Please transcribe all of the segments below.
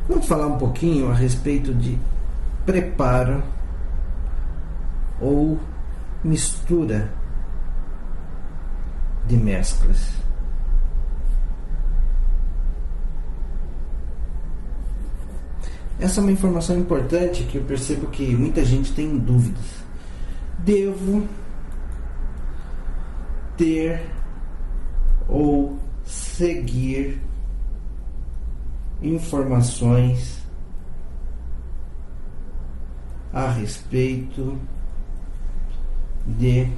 Vamos falar um pouquinho a respeito de preparo ou mistura de mesclas. Essa é uma informação importante que eu percebo que muita gente tem dúvidas. Devo ter ou seguir informações a respeito de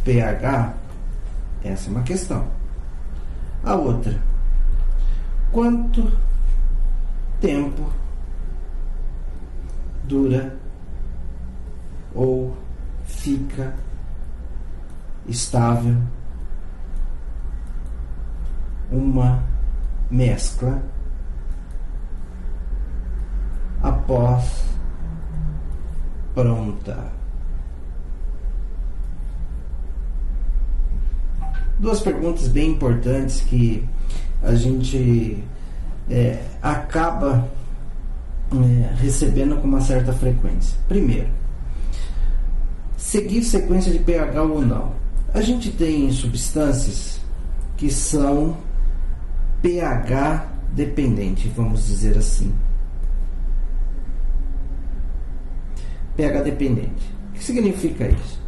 pH? Essa é uma questão. A outra, quanto tempo dura ou fica estável uma mescla após pronta? Duas perguntas bem importantes que a gente acaba recebendo com uma certa frequência. Primeiro, seguir sequência de pH ou não. A gente tem substâncias que são pH dependente, vamos dizer assim. pH dependente. O que significa isso?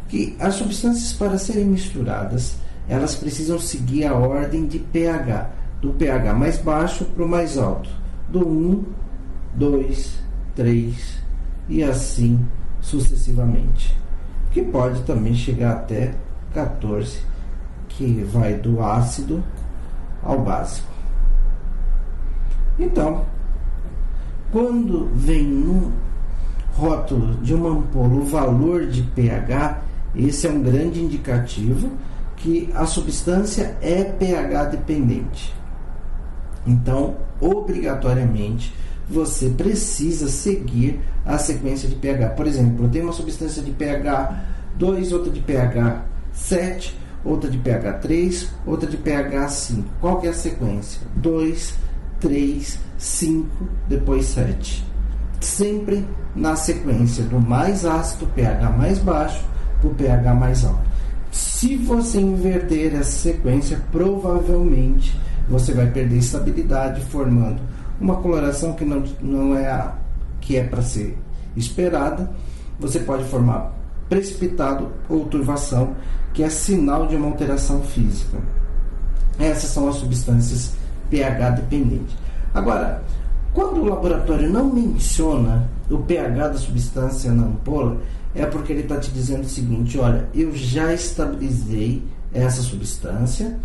Que as substâncias, para serem misturadas, elas precisam seguir a ordem de pH, do pH mais baixo para o mais alto, do 1, 2, 3 e assim sucessivamente, que pode também chegar até 14, que vai do ácido ao básico. Então, quando vem no rótulo de uma ampola o valor de pH, esse é um grande indicativo que a substância é pH dependente. Então, obrigatoriamente, você precisa seguir a sequência de pH. Por exemplo, eu tenho uma substância de pH 2, outra de pH 7, outra de pH 3, outra de pH 5. Qual que é a sequência? 2, 3, 5, depois 7. Sempre na sequência do mais ácido, pH mais baixo, para o pH mais alto. Se você inverter essa sequência, provavelmente você vai perder estabilidade, formando uma coloração que não é a que é para ser esperada. Você pode formar precipitado ou turvação, que é sinal de uma alteração física. Essas são as substâncias pH dependentes. Agora, quando o laboratório não menciona o pH da substância na ampola, é porque ele está te dizendo o seguinte: olha, eu já estabilizei essa substância,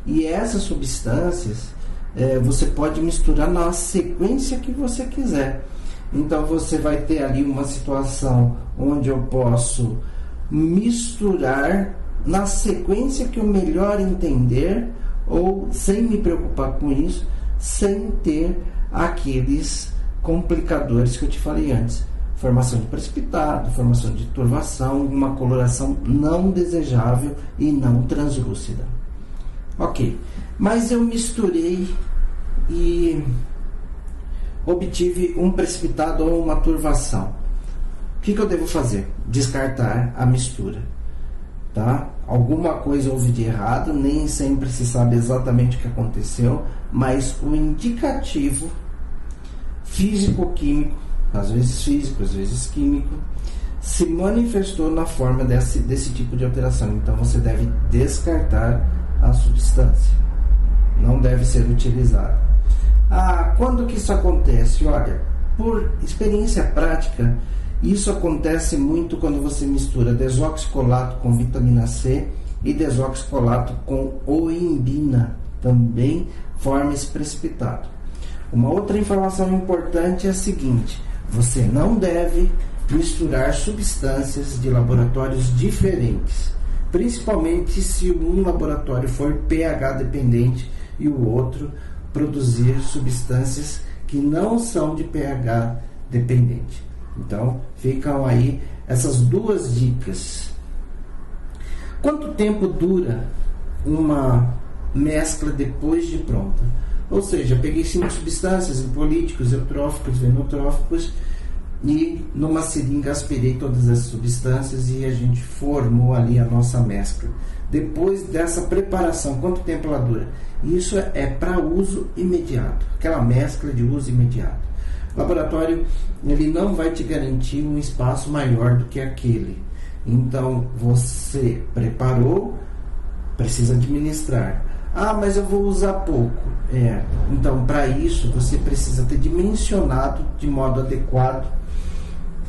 e essas substâncias você pode misturar na sequência que você quiser. Então você vai ter ali uma situação onde eu posso misturar na sequência que eu melhor entender, ou sem me preocupar com isso, sem ter aqueles complicadores que eu te falei antes: formação de precipitado, formação de turvação, uma coloração não desejável e não translúcida. Ok, mas eu misturei e obtive um precipitado ou uma turvação. O que eu devo fazer? Descartar a mistura, tá? Alguma coisa houve de errado, nem sempre se sabe exatamente o que aconteceu, mas o indicativo físico-químico, às vezes físico, às vezes químico, se manifestou na forma desse tipo de alteração. Então você deve descartar a substância, não deve ser utilizada. Quando que isso acontece? Olha, por experiência prática, isso acontece muito quando você mistura desoxicolato com vitamina C e desoxicolato com oimbina, também forma esse precipitado. Uma outra informação importante é a seguinte: você não deve misturar substâncias de laboratórios diferentes, principalmente se um laboratório for pH dependente e o outro produzir substâncias que não são de pH dependente. Então, ficam aí essas duas dicas. Quanto tempo dura uma mescla depois de pronta? Ou seja, peguei 5 substâncias, hipolíticos, eutróficos, venotróficos, e numa seringa aspirei todas as substâncias e a gente formou ali a nossa mescla. Depois dessa preparação, quanto tempo ela dura? Isso é para uso imediato, aquela mescla de uso imediato. O laboratório, ele não vai te garantir um espaço maior do que aquele. Então, você preparou, precisa administrar. Ah, mas eu vou usar pouco. Então, para isso, você precisa ter dimensionado de modo adequado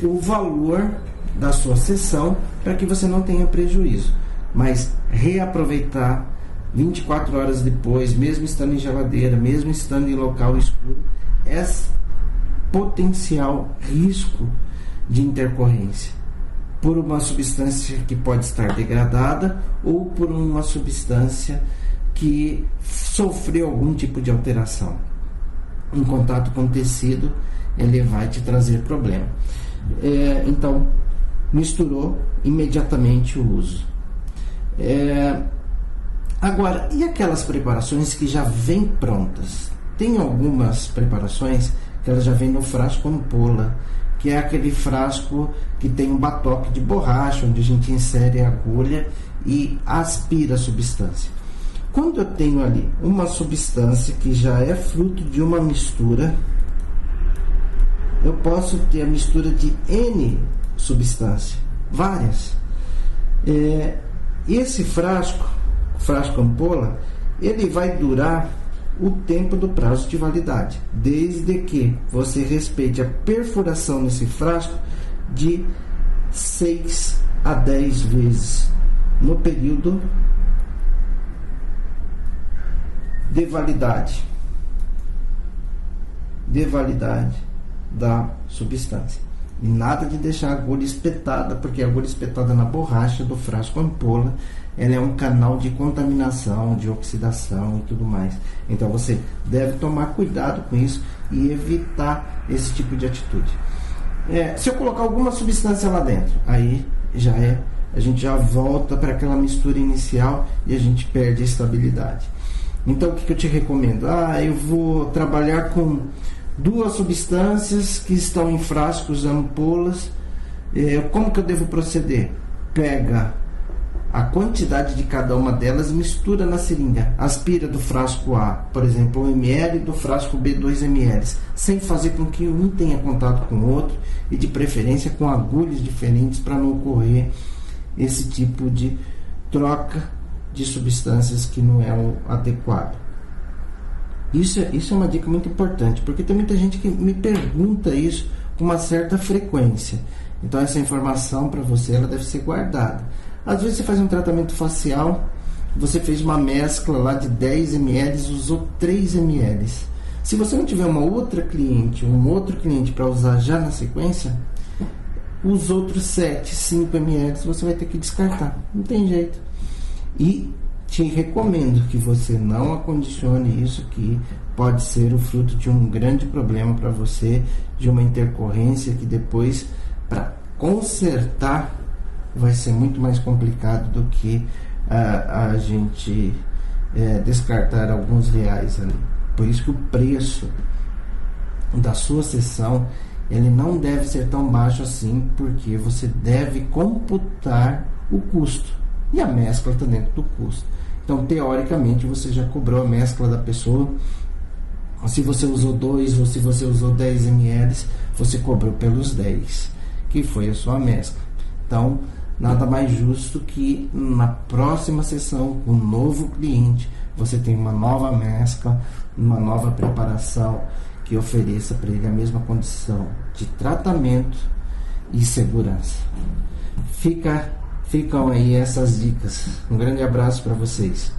o valor da sua sessão para que você não tenha prejuízo. Mas reaproveitar 24 horas depois, mesmo estando em geladeira, mesmo estando em local escuro, é potencial risco de intercorrência por uma substância que pode estar degradada ou por uma substância que sofreu algum tipo de alteração. Em contato com o tecido, ele vai te trazer problema. Então, misturou imediatamente o uso. Agora, e aquelas preparações que já vêm prontas? Tem algumas preparações que elas já vêm no frasco ampola, que é aquele frasco que tem um batoque de borracha, onde a gente insere a agulha e aspira a substância. Quando eu tenho ali uma substância que já é fruto de uma mistura, eu posso ter a mistura de N substâncias, várias. Esse frasco ampola, ele vai durar o tempo do prazo de validade, desde que você respeite a perfuração nesse frasco de 6 a 10 vezes no período de validade da substância. E nada de deixar a agulha espetada, porque a agulha espetada na borracha do frasco ampola, ela é um canal de contaminação, de oxidação e tudo mais. Então você deve tomar cuidado com isso e evitar esse tipo de atitude. Se eu colocar alguma substância lá dentro, aí a gente já volta para aquela mistura inicial e a gente perde a estabilidade. Então o que eu te recomendo? Eu vou trabalhar com 2 substâncias que estão em frascos, ampolas. Como que eu devo proceder? Pega a quantidade de cada uma delas e mistura na seringa. Aspira do frasco A, por exemplo, 1 ml, do frasco B, 2 ml, sem fazer com que um tenha contato com o outro e de preferência com agulhas diferentes para não ocorrer esse tipo de troca de substâncias que não é o adequado. Isso é uma dica muito importante, porque tem muita gente que me pergunta isso com uma certa frequência. Então essa informação para você, ela deve ser guardada. Às vezes você faz um tratamento facial, você fez uma mescla lá de 10 ml, usou 3 ml. Se você não tiver uma outra cliente, um outro cliente para usar já na sequência, os outros 7, 5 ml você vai ter que descartar. Não tem jeito. E te recomendo que você não acondicione isso, que pode ser o fruto de um grande problema para você, de uma intercorrência que depois, para consertar, vai ser muito mais complicado do que a gente descartar alguns reais ali. Por isso que o preço da sua sessão, ele não deve ser tão baixo assim, porque você deve computar o custo. E a mescla está dentro do custo. Então, teoricamente, você já cobrou a mescla da pessoa. Se você usou 2 ou se você usou 10 ml, você cobrou pelos 10, que foi a sua mescla. Então, nada mais justo que na próxima sessão, com um novo cliente, você tem uma nova mescla, uma nova preparação que ofereça para ele a mesma condição de tratamento e segurança. Ficam aí essas dicas. Um grande abraço para vocês.